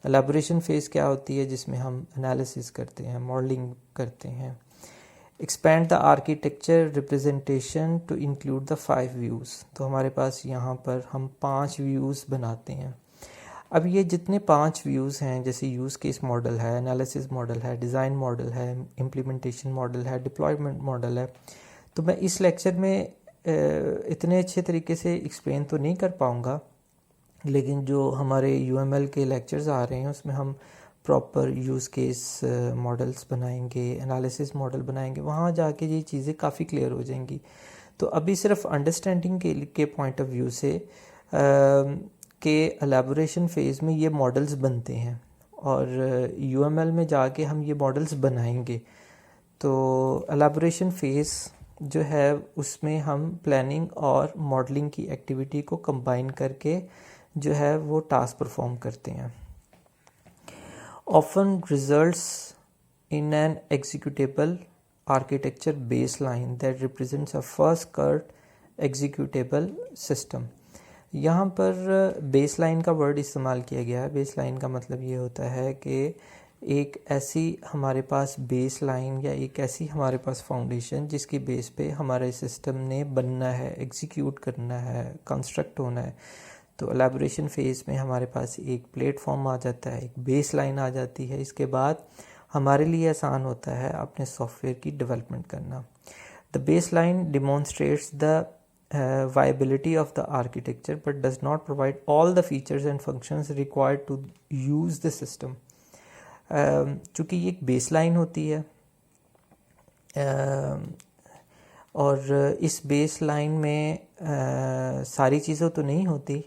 एलाबोरेशन फेज़ क्या होती है? जिसमें हम एनालिसिस करते हैं, मॉडलिंग करते हैं। Expand the architecture representation to include the 5 views. तो हमारे पास यहाँ पर हम 5 व्यूज़ बनाते हैं। अब ये जितने 5 व्यूज़ हैं, जैसे यूज़ केस मॉडल है, एनालिसिस मॉडल है, डिज़ाइन मॉडल है, इम्प्लीमेंटेशन मॉडल है, डिप्लॉयमेंट मॉडल है, तो मैं इस लेक्चर में इतने अच्छे तरीके से एक्सप्लेन तो नहीं कर पाऊँगा, लेकिन जो हमारे UML के लेक्चर्स आ रहे हैं उसमें हम प्रॉपर यूज़ केस मॉडल्स बनाएंगे, एनालिसिस मॉडल बनाएंगे, वहाँ जाके ये चीज़ें काफ़ी क्लियर हो जाएंगी। तो अभी सिर्फ अंडरस्टैंडिंग के पॉइंट ऑफ व्यू से के एलाबोरेशन फेज़ में ये मॉडल्स बनते हैं, और UML में जाके हम ये मॉडल्स बनाएंगे। तो एलाबोरेशन फेज़ जो है उसमें हम प्लानिंग और मॉडलिंग की एक्टिविटी को कंबाइन करके जो है वो टास्क परफॉर्म करते हैं। Often results in an executable architecture baseline that represents a first cut executable system. यहाँ पर बेसलाइन का वर्ड इस्तेमाल किया गया है। बेसलाइन का मतलब ये होता है कि एक ऐसी हमारे पास बेसलाइन या एक ऐसी हमारे पास फाउंडेशन जिसकी बेस पे हमारे सिस्टम ने बनना है, एग्जीक्यूट करना है, कंस्ट्रक्ट होना है। तो एलैबोरेशन फेज़ में हमारे पास एक प्लेटफॉर्म आ जाता है, एक बेसलाइन आ जाती है। इसके बाद हमारे लिए आसान होता है अपने सॉफ्टवेयर की डेवलपमेंट करना। The baseline demonstrates the viability of the architecture but does not provide all the features and functions required to use the system। चूँकि ये एक बेसलाइन होती है और इस बेसलाइन में सारी चीज़ें तो नहीं होती,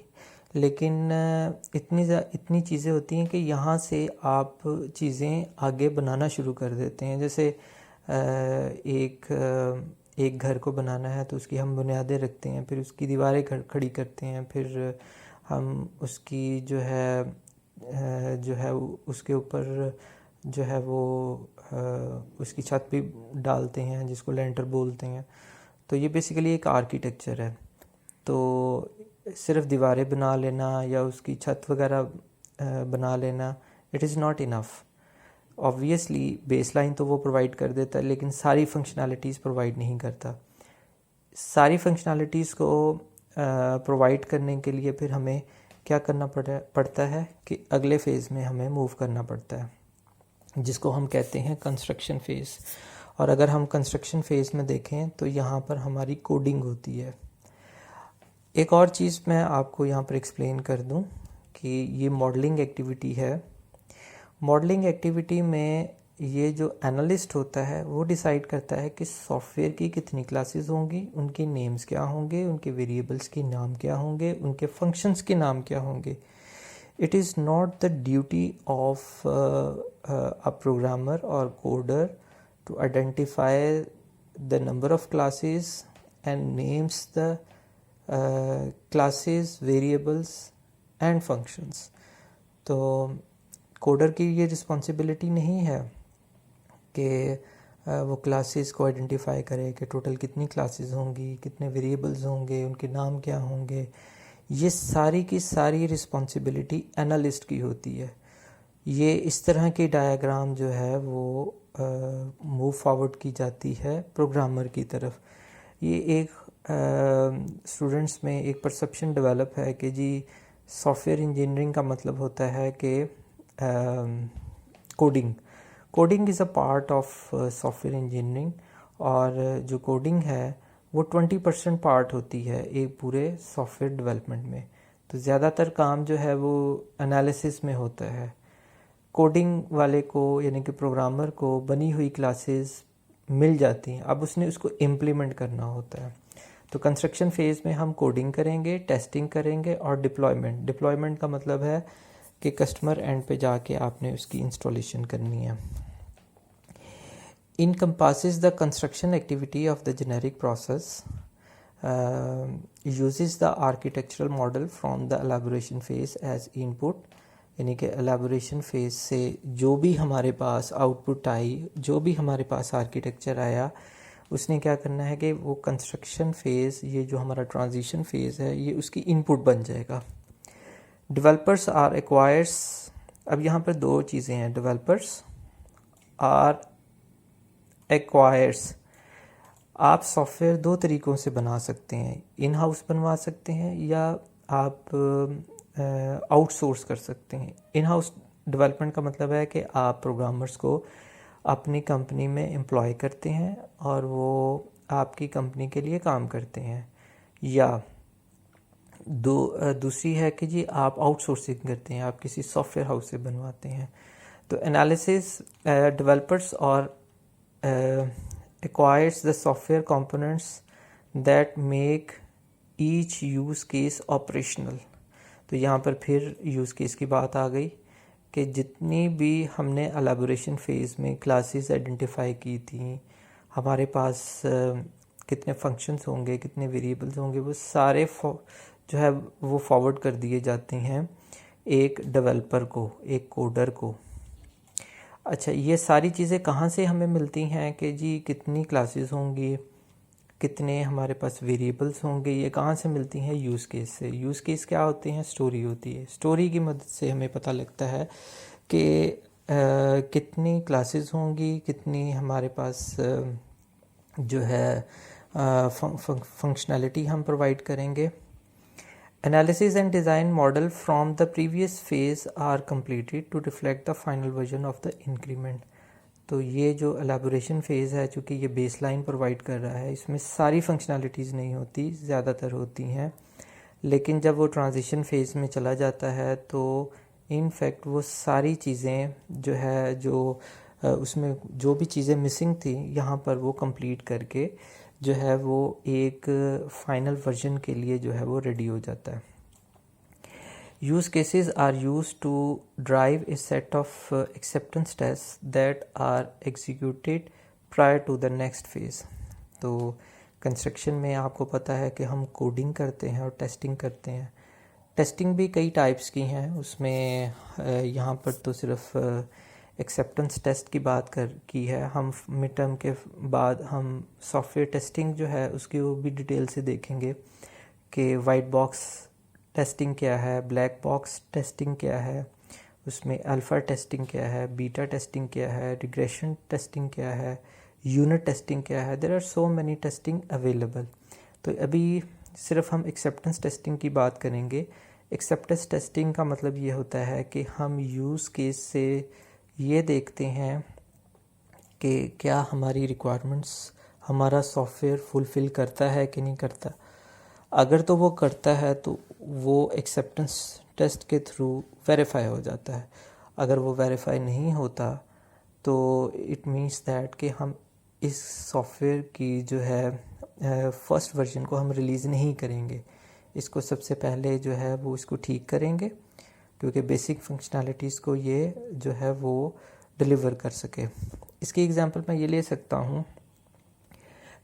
लेकिन इतनी चीज़ें होती हैं कि यहाँ से आप चीज़ें आगे बनाना शुरू कर देते हैं। जैसे एक घर को बनाना है तो उसकी हम बुनियादें रखते हैं, फिर उसकी दीवारें खड़ी करते हैं, फिर हम उसकी जो है उसके ऊपर जो है वो उसकी छत भी डालते हैं जिसको लेंटर बोलते हैं। तो ये बेसिकली एक आर्किटेक्चर है। तो सिर्फ दीवारें बना लेना या उसकी छत वगैरह बना लेना it is not enough. Obviously baseline तो वो प्रोवाइड कर देता है, लेकिन सारी फंक्शनैलिटीज़ प्रोवाइड नहीं करता। सारी फंक्शनैलिटीज़ को प्रोवाइड करने के लिए फिर हमें क्या करना पड़ता है कि अगले फ़ेज़ में हमें मूव करना पड़ता है, जिसको हम कहते हैं कंस्ट्रक्शन फ़ेज़। और अगर हम कंस्ट्रक्शन फ़ेज़ में देखें तो यहाँ पर हमारी कोडिंग होती है। एक और चीज़ मैं आपको यहाँ पर एक्सप्लेन कर दूँ कि ये मॉडलिंग एक्टिविटी है। मॉडलिंग एक्टिविटी में ये जो एनालिस्ट होता है वो डिसाइड करता है कि सॉफ्टवेयर की कितनी क्लासेस होंगी, उनके नेम्स क्या होंगे, उनके वेरिएबल्स के नाम क्या होंगे, उनके फंक्शंस के नाम क्या होंगे। It is not the duty of a programmer और coder to identify the number of classes and names the classes, variables and functions. तो कोडर की ये रिस्पॉन्सिबिलिटी नहीं है कि वो क्लासेस को आइडेंटिफाई करे कि टोटल कितनी क्लासेस होंगी, कितने वेरिएबल्स होंगे, उनके नाम क्या होंगे। ये सारी की सारी रिस्पॉन्सिबिलिटी एनालिस्ट की होती है। ये इस तरह की डायग्राम जो है वो मूव फॉरवर्ड की जाती है प्रोग्रामर की तरफ। ये एक स्टूडेंट्स में एक परसेप्शन डेवलप है कि जी सॉफ्टवेयर इंजीनियरिंग का मतलब होता है कि coding is a part of software engineering, और जो कोडिंग है वो 20% पार्ट होती है एक पूरे सॉफ्टवेयर डेवलपमेंट में। तो ज़्यादातर काम जो है वो एनालिसिस में होता है। कोडिंग वाले को यानी कि प्रोग्रामर को बनी हुई क्लासेस मिल जाती हैं, अब उसने उसको इम्प्लीमेंट करना होता है। तो कंस्ट्रक्शन फेज़ में हम कोडिंग करेंगे, टेस्टिंग करेंगे और डिप्लॉयमेंट का मतलब है कि कस्टमर एंड पे जाके आपने उसकी इंस्टॉलेशन करनी है। Encompasses the construction activity of the generic process, uses the architectural model from the elaboration phase as input, यानी कि एलाबोरेशन फेज से जो भी हमारे पास आउटपुट आई, जो भी हमारे पास आर्किटेक्चर आया, उसने क्या करना है कि वो कंस्ट्रक्शन फेज़, ये जो हमारा ट्रांजिशन फेज़ है, ये उसकी इनपुट बन जाएगा। डेवलपर्स आर एक्वायर्स, अब यहाँ पर दो चीज़ें हैं, डेवलपर्स आर एक्वायर्स। आप सॉफ्टवेयर दो तरीक़ों से बना सकते हैं, इन हाउस बनवा सकते हैं या आप आउटसोर्स कर सकते हैं। इन हाउस डेवलपमेंट का मतलब है कि आप प्रोग्रामर्स को अपनी कंपनी में एम्प्लॉय करते हैं और वो आपकी कंपनी के लिए काम करते हैं, या दूसरी है कि जी आप आउटसोर्सिंग करते हैं, आप किसी सॉफ्टवेयर हाउस से बनवाते हैं। तो एनालिसिस डेवलपर्स और acquires the software components that make each use case operational। तो यहाँ पर फिर यूज़ केस की बात आ गई कि जितनी भी हमने एलाबोरेशन फेज़ में क्लासेस आइडेंटिफाई की थी, हमारे पास कितने फंक्शंस होंगे, कितने वेरिएबल्स होंगे, वो सारे जो है वो फॉरवर्ड कर दिए जाते हैं एक डेवलपर को, एक कोडर को। अच्छा, ये सारी चीज़ें कहाँ से हमें मिलती हैं कि जी कितनी क्लासेस होंगी, कितने हमारे पास वेरिएबल्स होंगे, ये कहाँ से मिलती हैं? यूज़ केस से। यूज़ केस क्या होते हैं? स्टोरी होती है। स्टोरी की मदद से हमें पता लगता है कि कितनी क्लासेस होंगी, कितनी हमारे पास जो है फंक्शनैलिटी हम प्रोवाइड करेंगे। Analysis and design model from the previous phase are completed to reflect the final version of the increment। तो ये जो elaboration phase है, चूँकि ये baseline provide कर रहा है, इसमें सारी functionalities नहीं होती, ज़्यादातर होती हैं, लेकिन जब वो transition phase में चला जाता है तो in fact वो सारी चीज़ें जो है, जो उसमें जो भी चीज़ें मिसिंग थी, यहाँ पर वो complete करके जो है वो एक फाइनल वर्जन के लिए जो है वो रेडी हो जाता है। Use cases are use to drive a set of acceptance test that are executed prior to the next phase. तो कंस्ट्रक्शन में आपको पता है कि हम कोडिंग करते हैं और टेस्टिंग करते हैं। टेस्टिंग भी कई टाइप्स की हैं, उसमें यहाँ पर तो सिर्फ एक्सेप्टेंस टेस्ट की बात की है। हम मिड टर्म के बाद हम सॉफ्टवेयर टेस्टिंग जो है उसकी वो भी डिटेल से देखेंगे कि वाइट बॉक्स टेस्टिंग क्या है, ब्लैक बॉक्स टेस्टिंग क्या है, उसमें अल्फ़ा टेस्टिंग क्या है, बीटा टेस्टिंग क्या है, रिग्रेशन टेस्टिंग क्या है, यूनिट टेस्टिंग क्या है। There are so many testing available. तो अभी सिर्फ हम एक्सेप्टेंस टेस्टिंग की बात करेंगे। एक्सेप्टेंस टेस्टिंग का मतलब ये होता है कि हम यूज़ केस से ये देखते हैं कि क्या हमारी रिक्वायरमेंट्स हमारा सॉफ्टवेयर फुलफ़िल करता है कि नहीं करता। अगर तो वो करता है तो वो एक्सेप्टेंस टेस्ट के थ्रू वेरीफाई हो जाता है। अगर वो वेरीफाई नहीं होता तो इट मीन्स दैट कि हम इस सॉफ्टवेयर की जो है फर्स्ट वर्जन को हम रिलीज़ नहीं करेंगे। इसको सबसे पहले जो है वो इसको ठीक करेंगे, क्योंकि बेसिक फंक्शनैलिटीज़ को ये जो है वो डिलीवर कर सके। इसकी एग्जांपल मैं ये ले सकता हूँ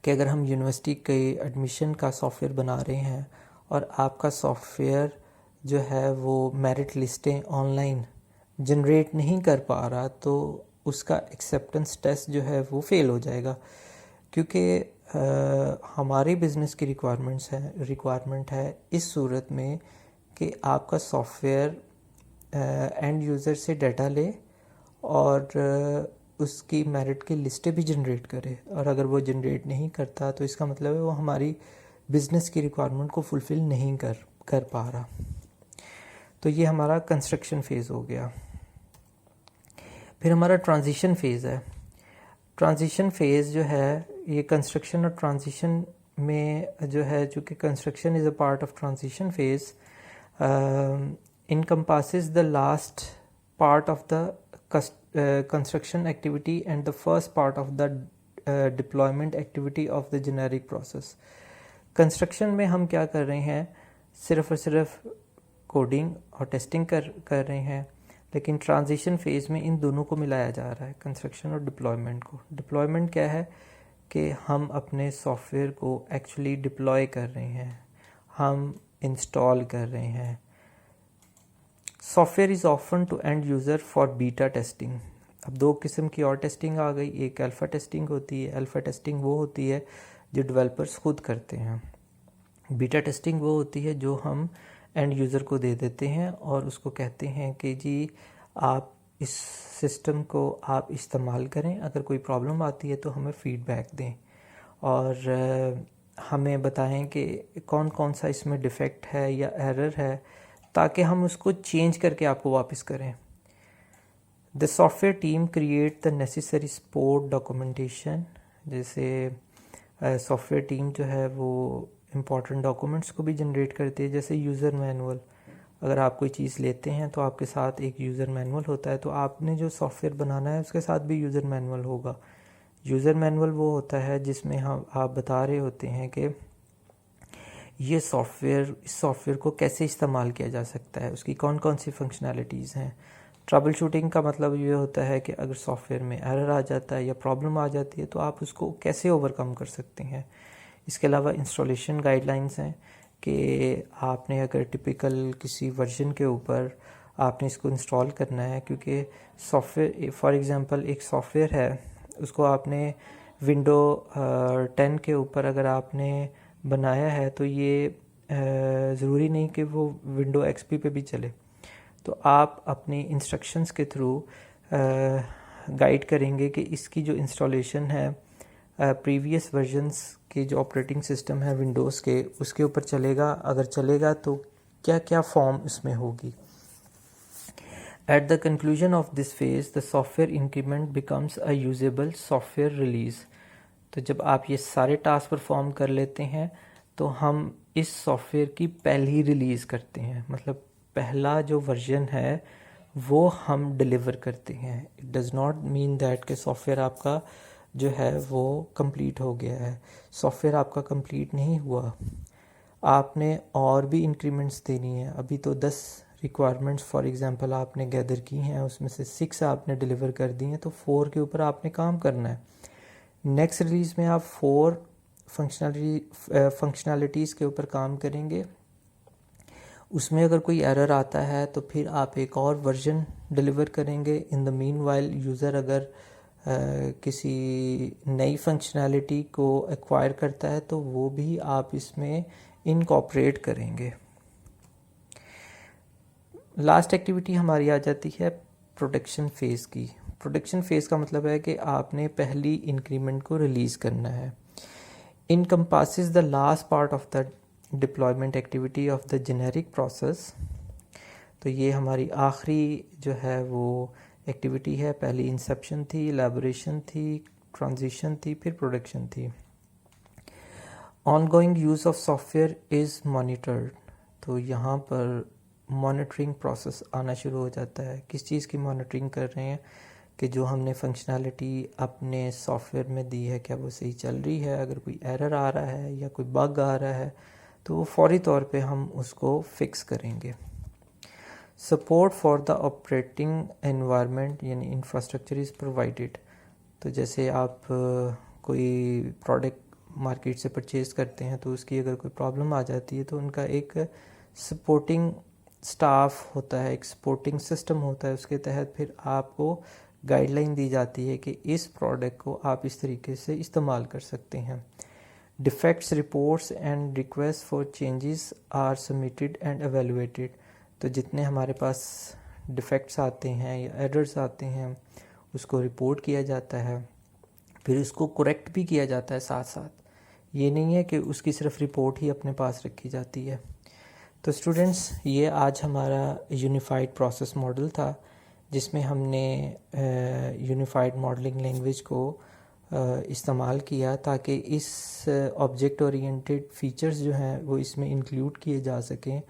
कि अगर हम यूनिवर्सिटी के एडमिशन का सॉफ्टवेयर बना रहे हैं और आपका सॉफ्टवेयर जो है वो मेरिट लिस्टें ऑनलाइन जनरेट नहीं कर पा रहा, तो उसका एक्सेप्टेंस टेस्ट जो है वो फेल हो जाएगा, क्योंकि हमारी बिज़नेस की रिक्वायरमेंट है इस सूरत में कि आपका सॉफ्टवेयर एंड यूज़र से डाटा ले और उसकी मेरिट की लिस्टें भी जनरेट करे। और अगर वो जनरेट नहीं करता तो इसका मतलब है वो हमारी बिज़नेस की रिक्वायरमेंट को फुलफ़िल नहीं कर पा रहा। तो ये हमारा कंस्ट्रक्शन फ़ेज़ हो गया। फिर हमारा ट्रांजिशन फ़ेज़ है। ट्रांजिशन फ़ेज़ जो है ये कंस्ट्रक्शन और ट्रांजिशन में जो है, चूँकि construction is a part of transition phase, encompasses the last part of the construction activity and the first part of the deployment activity of the generic process. Construction में हम क्या कर रहे हैं, सिर्फ और सिर्फ कोडिंग और टेस्टिंग कर रहे हैं, लेकिन ट्रांजिशन फेज़ में इन दोनों को मिलाया जा रहा है, कंस्ट्रक्शन और डिप्लॉयमेंट को। डिप्लॉयमेंट क्या है कि हम अपने सॉफ्टवेयर को एक्चुअली डिप्लॉय कर रहे हैं, हम इंस्टॉल कर रहे हैं। Software is often to end user for beta testing. अब दो किस्म की और टेस्टिंग आ गई, एक अल्फ़ा टेस्टिंग होती है। अल्फ़ा टेस्टिंग वो होती है जो डेवलपर्स खुद करते हैं। बीटा टेस्टिंग वो होती है जो हम एंड यूज़र को दे देते हैं और उसको कहते हैं कि जी आप इस सिस्टम को आप इस्तेमाल करें, अगर कोई प्रॉब्लम आती है तो हमें फ़ीडबैक दें और हमें बताएं कि कौन कौन सा इसमें डिफ़ेक्ट है या एरर है, ताकि हम उसको चेंज करके आपको वापस करें। The software team create the necessary support documentation. जैसे सॉफ्टवेयर टीम जो है वो इम्पॉर्टेंट डॉक्यूमेंट्स को भी जनरेट करती है, जैसे यूज़र मैनुअल। अगर आप कोई चीज़ लेते हैं तो आपके साथ एक यूज़र मैनुअल होता है, तो आपने जो सॉफ्टवेयर बनाना है उसके साथ भी यूज़र मैनुअल होगा। यूज़र मैनुअल वो होता है जिसमें आप बता रहे होते हैं कि ये इस सॉफ्टवेयर को कैसे इस्तेमाल किया जा सकता है, उसकी कौन कौन सी फंक्शनैलिटीज़ हैं। ट्रबल शूटिंग का मतलब ये होता है कि अगर सॉफ्टवेयर में एरर आ जाता है या प्रॉब्लम आ जाती है तो आप उसको कैसे ओवरकम कर सकते हैं। इसके अलावा इंस्टॉलेशन गाइडलाइंस हैं कि आपने अगर टिपिकल किसी वर्जन के ऊपर आपने इसको इंस्टॉल करना है, क्योंकि सॉफ्टवेयर फॉर एग्ज़ाम्पल एक सॉफ्टवेयर है उसको आपने विंडो 10 के ऊपर अगर आपने बनाया है तो ये ज़रूरी नहीं कि वो विंडो एक्सपी पे भी चले। तो आप अपनी इंस्ट्रक्शंस के थ्रू गाइड करेंगे कि इसकी जो इंस्टॉलेशन है प्रीवियस वर्जन्स के जो ऑपरेटिंग सिस्टम है विंडोज़ के उसके ऊपर चलेगा, अगर चलेगा तो क्या क्या फॉर्म इसमें होगी। At the conclusion of this phase, the software increment becomes a usable software release. तो जब आप ये सारे टास्क परफॉर्म कर लेते हैं तो हम इस सॉफ्टवेयर की पहली रिलीज़ करते हैं, मतलब पहला जो वर्जन है वो हम डिलीवर करते हैं। It does not mean that कि सॉफ्टवेयर आपका जो है वो कंप्लीट हो गया है। सॉफ्टवेयर आपका कंप्लीट नहीं हुआ, आपने और भी इंक्रीमेंट्स देनी है। अभी तो 10 रिक्वायरमेंट्स फॉर एग्जांपल आपने गैदर की हैं, उसमें से 6 आपने डिलीवर कर दी हैं, तो 4 के ऊपर आपने काम करना है। नेक्स्ट रिलीज़ में आप 4 फंक्शनैलिटीज़ के ऊपर काम करेंगे। उसमें अगर कोई एरर आता है तो फिर आप एक और वर्जन डिलीवर करेंगे। इन द मीनवाइल यूज़र अगर किसी नई फंक्शनैलिटी को एक्वायर करता है तो वो भी आप इसमें इनकॉर्पोरेट करेंगे। लास्ट एक्टिविटी हमारी आ जाती है प्रोडक्शन फ़ेज़ की। प्रोडक्शन फ़ेज़ का मतलब है कि आपने पहली इंक्रीमेंट को रिलीज़ करना है। encompasses the last part of the deployment activity of the generic process। तो ये हमारी आखिरी जो है वो एक्टिविटी है। पहली इंसेप्शन थी, एलैबोरेशन थी, ट्रांजिशन थी, फिर प्रोडक्शन थी। Ongoing use of software is monitored. तो यहाँ पर मॉनिटरिंग प्रोसेस आना शुरू हो जाता है। किस चीज़ की मॉनिटरिंग कर रहे हैं कि जो हमने फंक्शनैलिटी अपने सॉफ्टवेयर में दी है क्या वो सही चल रही है। अगर कोई एरर आ रहा है या कोई बग आ रहा है तो वो फौरी तौर पे हम उसको फिक्स करेंगे। Support for the operating environment यानी इंफ्रास्ट्रक्चर इज़ प्रोवाइडेड। तो जैसे आप कोई प्रोडक्ट मार्केट से परचेज़ करते हैं तो उसकी अगर कोई प्रॉब्लम आ जाती है तो उनका एक सपोर्टिंग स्टाफ होता है, एक सपोर्टिंग सिस्टम होता है। उसके तहत फिर आपको गाइडलाइन दी जाती है कि इस प्रोडक्ट को आप इस तरीके से इस्तेमाल कर सकते हैं। Defects reports and request for changes are submitted and evaluated. तो जितने हमारे पास डिफेक्ट्स आते हैं या एरर्स आते हैं उसको रिपोर्ट किया जाता है, फिर उसको करेक्ट भी किया जाता है साथ साथ। ये नहीं है कि उसकी सिर्फ रिपोर्ट ही अपने पास रखी जाती है। तो स्टूडेंट्स, ये आज हमारा यूनिफाइड प्रोसेस मॉडल था जिसमें हमने यूनिफाइड मॉडलिंग लैंग्वेज को इस्तेमाल किया ताकि इस ऑब्जेक्ट ओरिएंटेड फीचर्स जो हैं वो इसमें इंक्लूड किए जा सकें।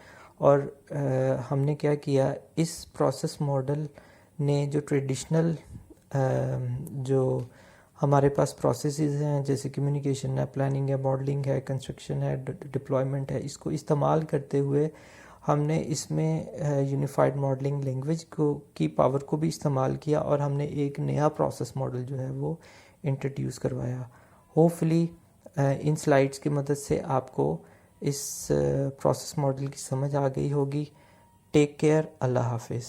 और हमने क्या किया, इस प्रोसेस मॉडल ने जो ट्रेडिशनल जो हमारे पास प्रोसेसेस हैं जैसे कम्युनिकेशन है, प्लानिंग है, मॉडलिंग है, कंस्ट्रक्शन है, डिप्लॉयमेंट है, इसको इस्तेमाल करते हुए हमने इसमें यूनिफाइड मॉडलिंग लैंग्वेज को की पावर को भी इस्तेमाल किया और हमने एक नया प्रोसेस मॉडल जो है वो इंट्रोड्यूस करवाया। होपफुली इन स्लाइड्स की मदद से आपको इस प्रोसेस मॉडल की समझ आ गई होगी। टेक केयर, अल्लाह हाफिज़।